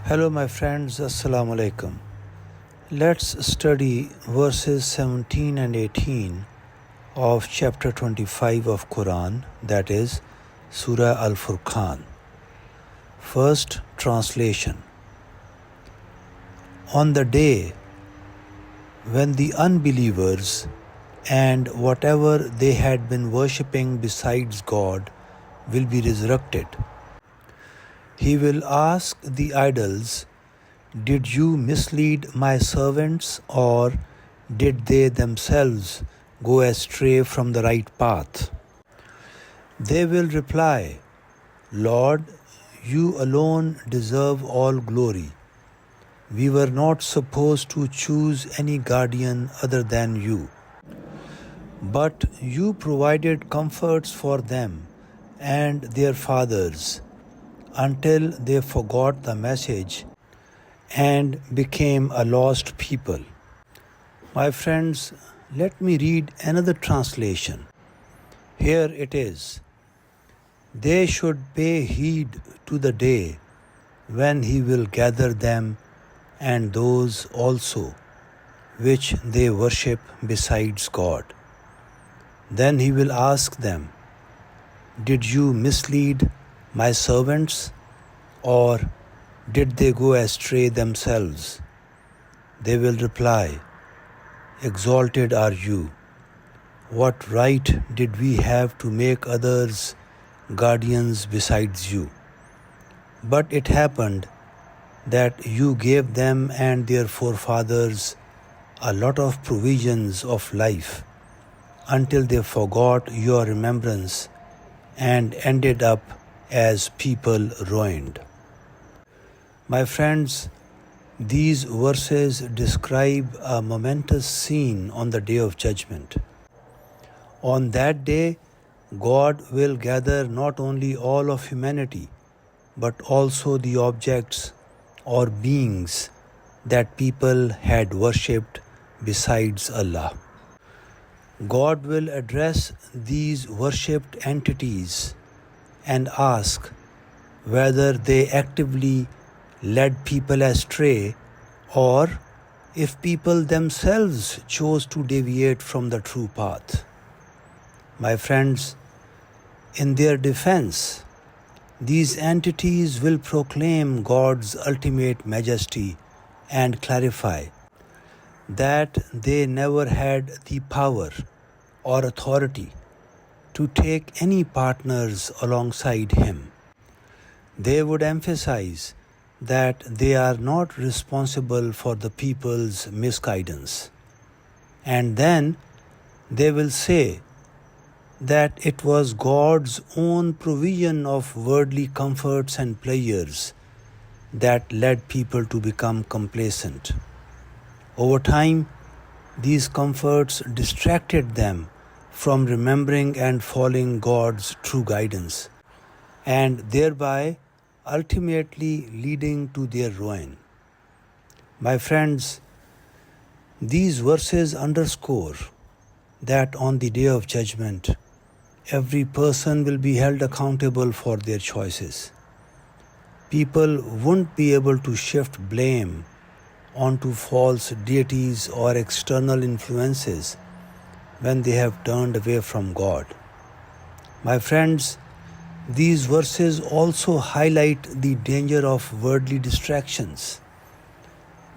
Hello, my friends. Assalamu alaikum. Let's study verses 17 and 18 of chapter 25 of Quran, that is Surah Al-Furqan. First translation. On the day when the unbelievers and whatever they had been worshipping besides God will be resurrected, He will ask the idols, "Did you mislead my servants, or did they themselves go astray from the right path?" They will reply, "Lord, you alone deserve all glory. We were not supposed to choose any guardian other than you. But you provided comforts for them and their fathers until they forgot the message and became a lost people." My friends, let me read another translation. Here it is. They should pay heed to the day when He will gather them and those also which they worship besides God. Then He will ask them, "Did you mislead my servants, or did they go astray themselves?" They will reply, "Exalted are you. What right did we have to make others guardians besides you? But it happened that you gave them and their forefathers a lot of provisions of life until they forgot your remembrance and ended up as people ruined." My friends, these verses describe a momentous scene on the Day of Judgment. On that day, God will gather not only all of humanity, but also the objects or beings that people had worshipped besides Allah. God will address these worshipped entities and ask whether they actively led people astray, or if people themselves chose to deviate from the true path. My friends, in their defense, these entities will proclaim God's ultimate majesty and clarify that they never had the power or authority to take any partners alongside Him. They would emphasize that they are not responsible for the people's misguidance. And then they will say that it was God's own provision of worldly comforts and pleasures that led people to become complacent. Over time, these comforts distracted them from remembering and following God's true guidance, and thereby ultimately leading to their ruin. My friends, these verses underscore that on the Day of Judgment, every person will be held accountable for their choices. People won't be able to shift blame onto false deities or external influences when they have turned away from God. My friends, these verses also highlight the danger of worldly distractions.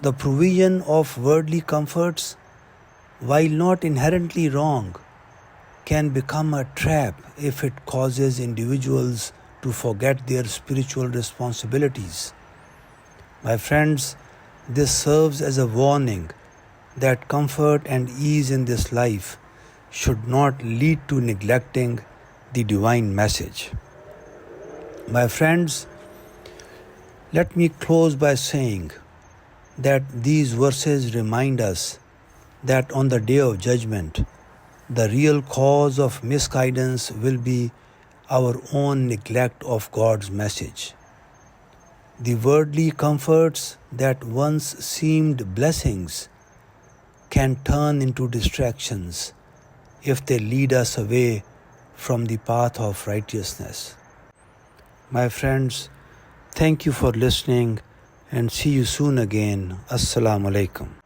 The provision of worldly comforts, while not inherently wrong, can become a trap if it causes individuals to forget their spiritual responsibilities. My friends, this serves as a warning that comfort and ease in this life should not lead to neglecting the divine message. My friends, let me close by saying that these verses remind us that on the Day of Judgment, the real cause of misguidance will be our own neglect of God's message. The worldly comforts that once seemed blessings can turn into distractions if they lead us away from the path of righteousness. My friends, thank you for listening, and see you soon again. Assalamu alaikum.